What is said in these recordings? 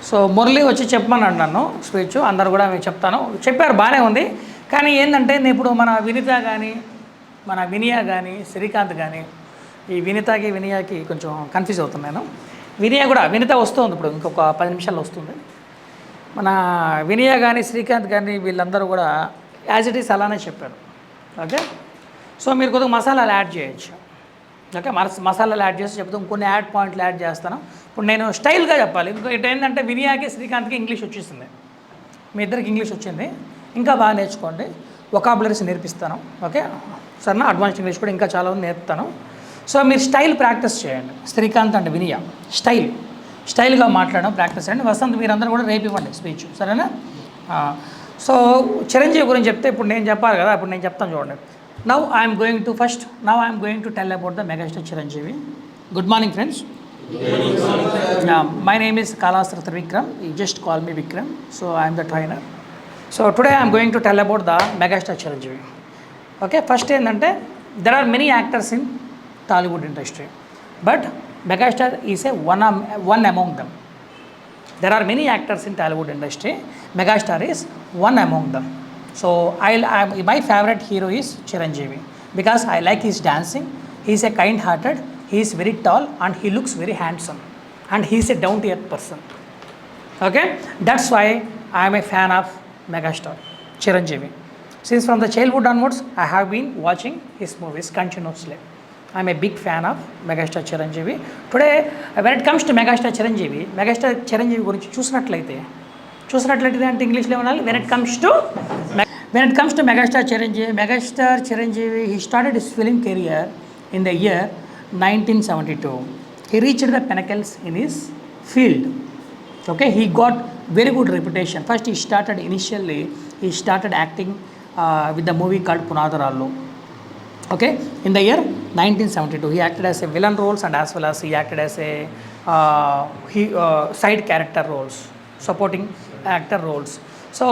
So Murali వచ్చి చెప్పమన్నాడు నన్ను స్పీచ్, అందరు కూడా మీకు చెప్తాను చెప్పారు, బాగానే ఉంది. కానీ ఏంటంటే నేను ఇప్పుడు మన వినిత కానీ మన వినియా కానీ శ్రీకాంత్ కానీ, ఈ వినితకి వినియాకి కొంచెం కన్ఫ్యూజ్ అవుతున్నాను. వినిత వస్తుంది ఇప్పుడు, ఇంకొక 10 నిమిషాల్లో వస్తుంది. మన వినియా కానీ శ్రీకాంత్ కానీ వీళ్ళందరూ కూడా యాజ్ ఇట్ ఈస్ అలానే చెప్పారు. ఓకే, సో మీరు కొద్దిగా మసాలాలు యాడ్ చేయొచ్చు. ఓకే, మసాలాలు యాడ్ చేసి చెప్తాం, కొన్ని యాడ్ పాయింట్లు యాడ్ చేస్తాను. ఇప్పుడు నేను స్టైల్గా చెప్పాలి. ఇంకోటి ఏంటంటే వినియాకి శ్రీకాంత్కి ఇంగ్లీష్ వచ్చేసింది, మీ ఇద్దరికి ఇంగ్లీష్ వచ్చింది, ఇంకా బాగా నేర్చుకోండి. వొకాబులరీస్ నేర్పిస్తాను. ఓకే సరేనా, అడ్వాన్స్డ్ ఇంగ్లీష్ కూడా ఇంకా చాలా నేర్పుతాను. సో మీరు స్టైల్ ప్రాక్టీస్ చేయండి. శ్రీకాంత్ అండ్ వినియా స్టైల్గా మాట్లాడడం ప్రాక్టీస్ చేయండి. వసంత్ మీరందరూ కూడా రేపు ఇవ్వండి స్పీచ్, సరేనా? సో చిరంజీవి గురించి చెప్తే ఇప్పుడు నేను చెప్పాలి కదా, ఇప్పుడు నేను చెప్తాను చూడండి. Now I am going to tell about the megastar Chiranjeevi. Good morning, friends. My name is Kalastra Trivikram. You just call me Vikram. So I am the trainer. So today I am going to tell about the megastar Chiranjeevi. Okay, first ఏంటంటే there are many actors in Tollywood industry, but megastar is one among them. There are many actors in Tollywood industry. Megastar is one among them. So my favorite hero is Chiranjeevi because I like his dancing. He is a kind-hearted, he is very tall and he looks very handsome and he is a down-to-earth person. Okay, that's why I am a fan of megastar Chiranjeevi. Since from the childhood onwards, I have been watching his movies continuously. I am a big fan of megastar Chiranjeevi. Today, when it comes to megastar Chiranjeevi గురించి చూసినట్లయితే అంటే ఇంగ్లీష్లో ఉండాలి. When it comes to megastar Chiranjeevi, he started his film career in the year 1972. He reached the pinnacles in his field. Okay, he got very good reputation. First he started acting with the movie called Punadharallu. Okay, in the year 1972 he acted as a villain roles and as well as he acted as a side character roles, supporting actor roles. So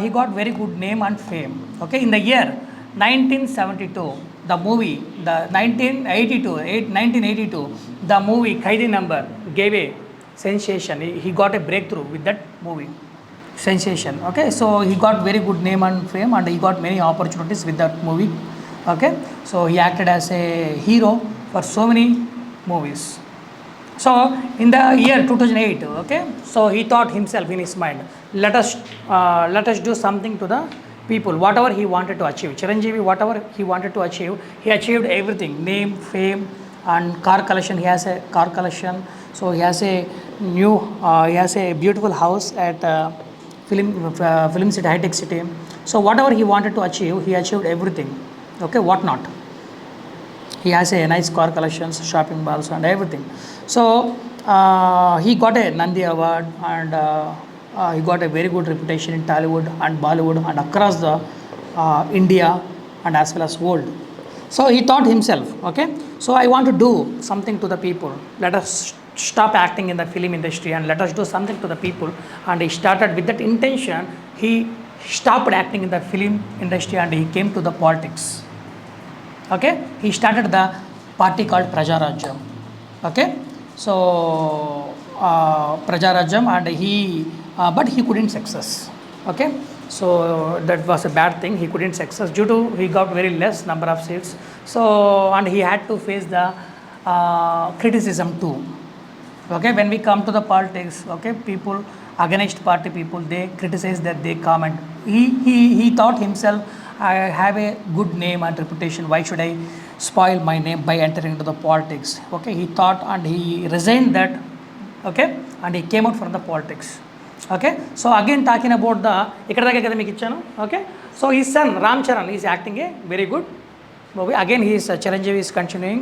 he got very good name and fame. Okay, in the year 1982 the movie, the 1982 the movie Kaidi Number gave a sensation. He got a breakthrough with that movie, sensation. Okay, so he got very good name and fame and he got many opportunities with that movie. Okay, so he acted as a hero for so many movies. So in the year 2008, okay, so he thought himself in his mind, let us do something to the people, whatever he wanted to achieve. Chiranjeevi, whatever he wanted to achieve, he achieved everything. Name, fame and car collection. He has a car collection. So he has a beautiful house at Film City, High Tech City. So whatever he wanted to achieve, he achieved everything. Okay, what not? He has a nice car collections, shopping malls and everything. So he got a Nandi Award and he got a very good reputation in Tollywood and Bollywood and across the India and as well as world. So he thought himself, okay, so I want to do something to the people. Let us stop acting in the film industry and let us do something to the people. And he started with that intention. He stopped acting in the film industry and he came to the politics. Okay, he started the party called Prajarajyam. Okay, so Prajarajyam, and but he couldn't success. Okay, so that was a bad thing. He couldn't success due to he got very less number of seats. So and he had to face the criticism too. Okay, when we come to the politics, okay, people against party people, they criticize, that they comment. He thought himself, I have a good name and reputation, why should I spoil my name by entering into the politics? Okay, he thought and he resigned that. Okay, and he came out from the politics. Okay, so again talking about the ikkada daga kada meeku ichchanu. Okay, so his son Ram Charan is acting a very good movie. Again he is Chiranjeevi is continuing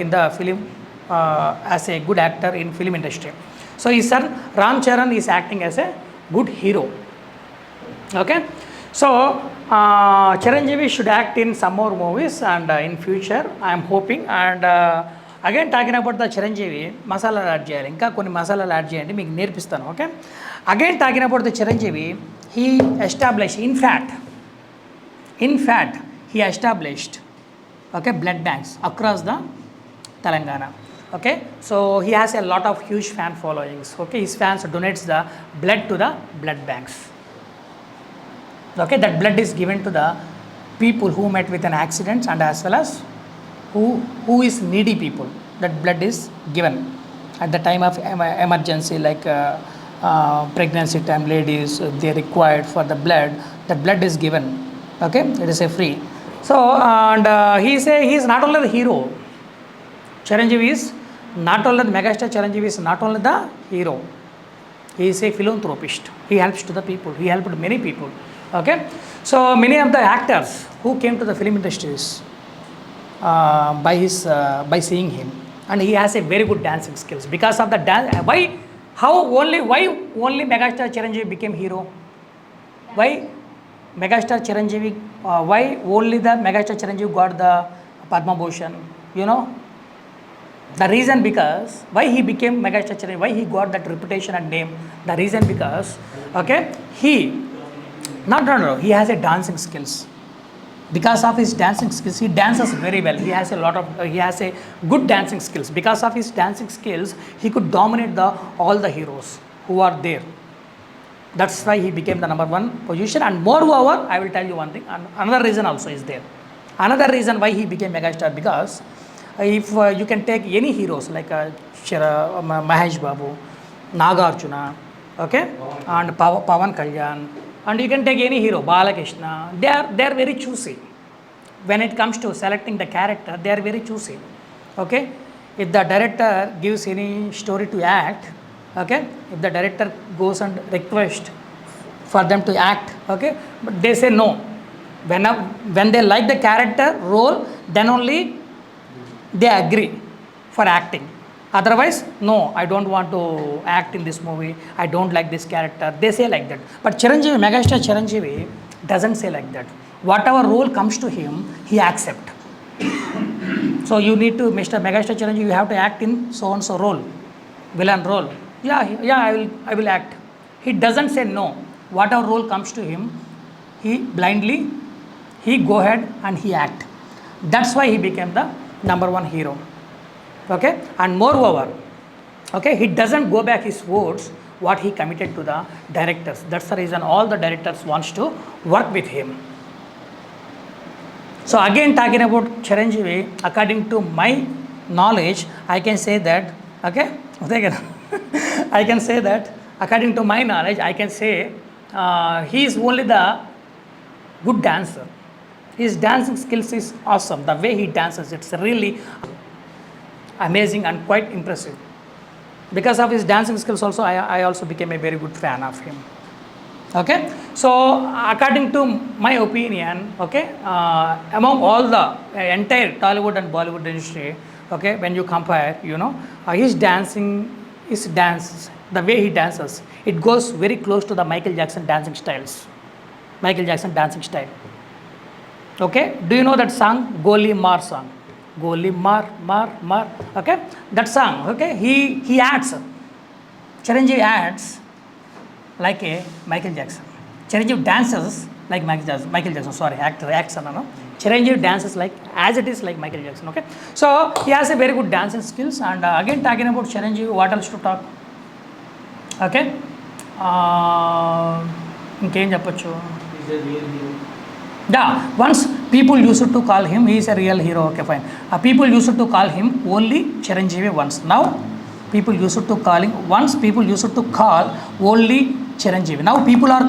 in the film as a good actor in film industry. So his son Ram Charan is acting as a good hero. Okay, so Chiranjeevi should act in some more movies and in future I am hoping. And again talking about the Chiranjeevi, masala add cheyali, inka konni masala add cheyandi, meeku nerpistanu. Okay, again talking about the Chiranjeevi, he established, in fact he established, okay, blood banks across the Telangana. Okay, so he has a lot of huge fan followings. Okay, his fans donates the blood to the blood banks. Okay, that blood is given to the people who met with an accident and as well as who is needy people. That blood is given at the time of emergency, like pregnancy time ladies, they required for the blood, that blood is given. Okay, it is a free. So and he is not only the hero. Chiranjeevi is not only the megastar. Chiranjeevi is not only the hero, he is a philanthropist. He helps to the people, he helped many people. Okay, so many of the actors who came to the film industries by seeing him, and he has a very good dancing skills. Because of the dance, why only megastar Chiranjeevi became hero? Why megastar Chiranjeevi, why only the megastar Chiranjeevi got the Padma Bhushan? You know the reason, because why he became megastar Chiranjeevi, why he got that reputation and name. The reason because, okay, he he has a dancing skills. Because of his dancing skills, he dances very well. He has a good dancing skills. Because of his dancing skills, he could dominate all the heroes who are there. That's why he became the number one position. And moreover, I will tell you one thing, another reason also is there. Another reason why he became megastar, because if you can take any heroes like Mahesh Babu, Nagarjuna, okay, and Pawan Kalyan, and you can take any hero, Balakrishna, they are very choosy. When it comes to selecting the character, they are very choosy. Okay, if the director gives any story to act, okay, if the director goes and request for them to act, okay, but they say no. When they like the character role, then only they agree for acting. Otherwise, no, I don't want to act in this movie, I don't like this character, they say like that. But Chiranjeevi, megastar Chiranjeevi doesn't say like that. Whatever role comes to him, he accepts. So you need to, Mr. Megastar Chiranjeevi, you have to act in so and so role, villain role. Yeah, I will act. He doesn't say no. Whatever role comes to him, he blindly, he go ahead and he act. That's why he became the number one hero. Okay, and moreover, okay, he doesn't go back his words what he committed to the directors. That's the reason all the directors wants to work with him. So again, talking about Chiranjeevi, according to my knowledge, I can say that, okay, I can say that according to my knowledge, I can say he is only the good dancer. His dancing skills is awesome. The way he dances, it's really amazing and quite impressive. Because of his dancing skills also, I also became a very good fan of him. Okay, so according to my opinion, okay, among all the entire Tollywood and Bollywood industry, okay, when you compare, his dance, the way he dances, it goes very close to the Michael Jackson dancing style. Okay, do you know that song, Goli Maar song? Goli Maar, Maar, okay, that song, okay, he acts, Chiranjeevi acts like a Michael Jackson. Chiranjeevi dances like Michael Jackson, sorry, acts, no. Chiranjeevi dances like, as it is like Michael Jackson, okay. So he has a very good dancing skills. And again, talking about Chiranjeevi, what else to talk? Okay, ఇంకేం చెప్పొచ్చు? Yeah, once people used to call him, he is a real hero, okay, fine. People used to call him only Chiranjeevi once. Now people used to call only Chiranjeevi. Now people are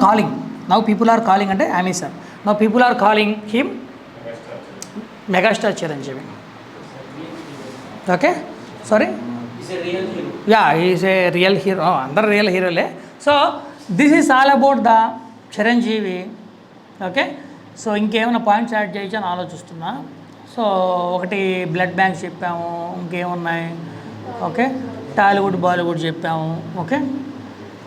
calling అంటే ఆమె sir. Now people are calling him megastar Chiranjeevi. Okay, sorry. He's a real hero. Yeah, he is a real hero. అందరు real hero లే. So this is all about the Chiranjeevi. Okay. So ఇంకేమైనా points add చేయొచ్చు అని ఆలోచిస్తున్నా. So ఒకటి blood bank చెప్పాము, ఇంకేమున్నాయి, okay, Tollywood Bollywood చెప్పాము, ఓకే,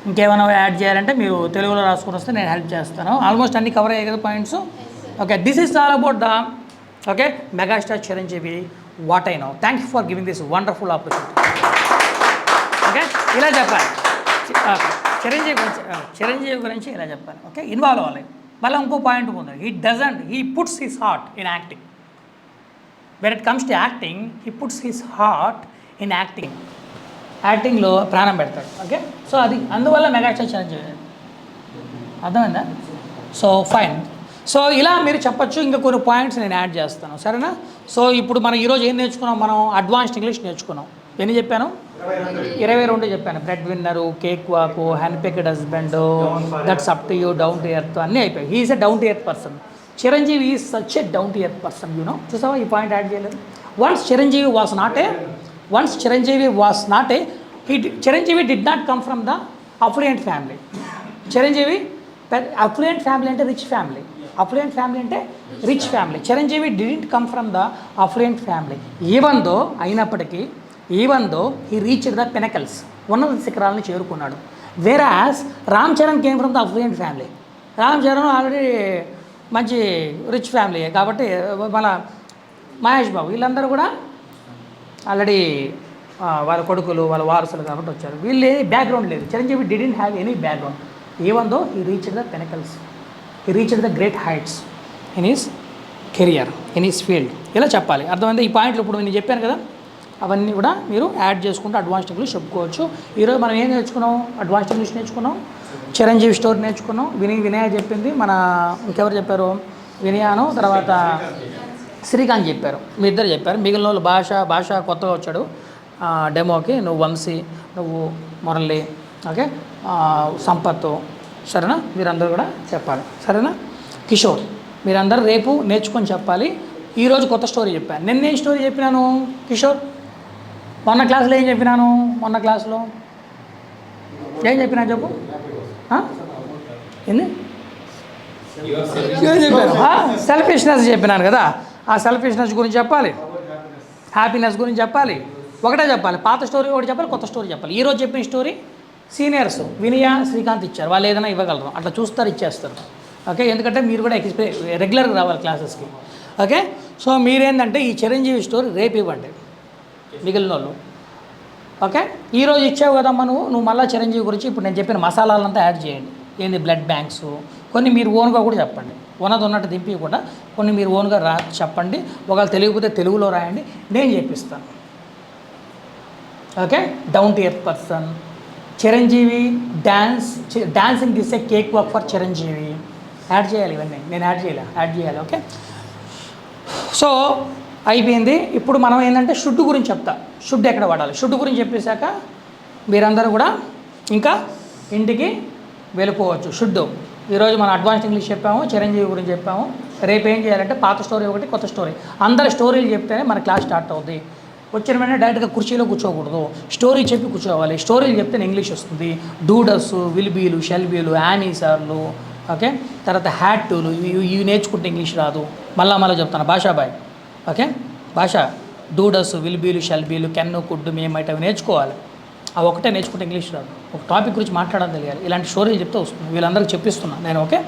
ఇంకేమైనా యాడ్ చేయాలంటే మీరు తెలుగులో రాసుకొని వస్తే నేను హెల్ప్ చేస్తాను. ఆల్మోస్ట్ అన్ని కవర్ అయ్యాయి కదా points. Okay, this is all about the, okay, megastar Chiranjeevi, what I know. Thank you for giving this wonderful opportunity. Okay, ఇలా చెప్పాలి, చిరంజీవి గురించి ఇలా చెప్పాలి. ఓకే, ఇన్వాల్వ్ అవ్వాలి. మళ్ళీ ఇంకో పాయింట్ ఉంది, he puts his heart in acting. When it comes to acting, he puts his heart in యాక్టింగ్లో ప్రాణం పెడతాడు. ఓకే, సో అది అందువల్ల మెగాస్టార్ చిరంజీవి. అర్థమైందా? So fine. సో ఇలా మీరు చెప్పచ్చు. ఇంకా కొన్ని పాయింట్స్ నేను యాడ్ చేస్తాను, సరేనా? సో ఇప్పుడు మనం ఈరోజు ఏం నేర్చుకున్నాం? మనం అడ్వాన్స్డ్ ఇంగ్లీష్ నేర్చుకున్నాం. ఎన్ని చెప్పాను? 22 చెప్పాను. Bread winner, cake walk, hand picked husband, that's up to you, down to earth అన్నీ అయిపోయాయి. He's a down to earth person. Chiranjeevi is such a down to earth person. You know, చూసావా ఈ పాయింట్ యాడ్ చేయలేదు? Once Chiranjeevi was not a Chiranjeevi did not come from the affluent family. Chiranjeevi affluent family అంటే rich family. Affluent family అంటే rich family. Chiranjeevi didn't come from the affluent family. Even though he reached the pinnacles, ఉన్నత శిఖరాలను చేరుకున్నాడు. Whereas Ram Charan came from the affluent family. Ram Charan already మంచి rich family కాబట్టి, మన మహేష్ బాబు వీళ్ళందరూ కూడా ఆల్రెడీ వాళ్ళ కొడుకులు, వాళ్ళ వారసులు కాబట్టి వచ్చారు. వీళ్ళు బ్యాక్గ్రౌండ్ లేదు. Chiranjeevi didn't have any background. Even though he reached the pinnacles, he reached the great heights in his career, in his field. ఇలా చెప్పాలి. అర్థమైంది? ఈ పాయింట్లు ఇప్పుడు నేను చెప్పాను కదా, అవన్నీ కూడా మీరు యాడ్ చేసుకుంటూ అడ్వాన్స్డ్ ఇంగ్లీష్ చెప్పుకోవచ్చు. ఈరోజు మనం ఏం నేర్చుకున్నాం? అడ్వాన్స్డ్ ఇంగ్లీష్ నేర్చుకున్నాం, చిరంజీవి స్టోరీ నేర్చుకున్నాం, వినయ్ చెప్పింది, మన ఇంకెవరు చెప్పారు? వినయాను, తర్వాత శ్రీకాంత్ చెప్పారు, మీ ఇద్దరు చెప్పారు. మిగిలిన వాళ్ళు భాష కొత్తగా వచ్చాడు డెమోకి. నువ్వు వంశీ, నువ్వు మురళి, ఓకే, సంపత్, సరేనా? మీరందరూ కూడా చెప్పాలి, సరేనా? కిషోర్, మీరందరూ రేపు నేర్చుకొని చెప్పాలి. ఈరోజు కొత్త స్టోరీ చెప్పాను. నిన్న ఏం స్టోరీ చెప్పినాను కిషోర్? మొన్న క్లాస్లో ఏం చెప్పినాను? ఏం చెప్పినా చెప్పు. ఏంది ఏం చెప్పాను? సెల్ఫిష్నెస్ చెప్పినాను కదా. ఆ సెల్ఫిష్నెస్ గురించి చెప్పాలి, హ్యాపీనెస్ గురించి చెప్పాలి. ఒకటే చెప్పాలి. పాత స్టోరీ ఒకటి చెప్పాలి, కొత్త స్టోరీ చెప్పాలి. ఈరోజు చెప్పిన స్టోరీ సీనియర్స్ వినయ, శ్రీకాంత్ ఇచ్చారు. వాళ్ళు ఏదైనా ఇవ్వగలరు, అట్లా చూస్తారు, ఇచ్చేస్తారు. ఓకే, ఎందుకంటే మీరు కూడా రెగ్యులర్గా రావాలి క్లాసెస్కి. ఓకే, సో మీరేంటంటే ఈ చిరంజీవి స్టోరీ రేపు ఇవ్వండి మిగిలిన వాళ్ళు. ఓకే, ఈరోజు ఇచ్చావు కదమ్మా నువ్వు మళ్ళీ చిరంజీవి గురించి ఇప్పుడు నేను చెప్పిన మసాలాలంతా యాడ్ చేయండి. ఏంది బ్లడ్ బ్యాంక్స్, కొన్ని మీరు ఓన్గా కూడా చెప్పండి. ఉన్నట్టు దింపి కూడా కొన్ని మీరు ఓన్గా చెప్పండి. ఒకవేళ తెలియకపోతే తెలుగులో రాయండి, నేను చెప్పిస్తాను. Okay, down to earth person. Chiranjeevi dancing this a cake walk for Chiranjeevi. Add చేయాలి ఇవన్నీ, నేను యాడ్ చేయాలి. ఓకే, సో అయిపోయింది. ఇప్పుడు మనం ఏంటంటే షుడ్ గురించి చెప్తా. షుడ్ ఎక్కడ వాడాలి? షుడ్ గురించి చెప్పేశాక మీరందరూ కూడా ఇంకా ఇంటికి వెళ్ళిపోవచ్చు. షుడ్ ఈరోజు మనం అడ్వాన్స్డ్ ఇంగ్లీష్ చెప్పాము, చిరంజీవి గురించి చెప్పాము. రేపు ఏం చేయాలంటే పాత స్టోరీ ఒకటి, కొత్త స్టోరీ. అందరి స్టోరీలు చెప్తేనే మన క్లాస్ స్టార్ట్ అవుతుంది. వచ్చిన వెంటనే డైరెక్ట్గా కుర్చీలో కూర్చోకూడదు, స్టోరీ చెప్పి కూర్చోవాలి. స్టోరీలు చెప్తేనే ఇంగ్లీష్ వస్తుంది. డూడస్, విల్బీలు, షెల్బీలు, యానీసార్లు, ఓకే, తర్వాత హ్యాట్టులు, ఇవి నేర్చుకుంటే ఇంగ్లీష్ రాదు. మళ్ళీ చెప్తాను భాషాబాయ్. ఓకే, భాష డూడస్, విల్బీలు, షెల్బీలు, కెన్ను, కుడ్డు, మేమైతే అవి నేర్చుకోవాలి. అవి ఒకటే నేర్చుకుంటే ఇంగ్లీష్ రాదు. ఒక టాపిక్ గురించి మాట్లాడడం తెలియాలి. ఇలాంటి స్టోరీలు చెప్తే వస్తుంది. వీళ్ళందరికీ చెప్పిస్తున్నాను నేను. ఓకే.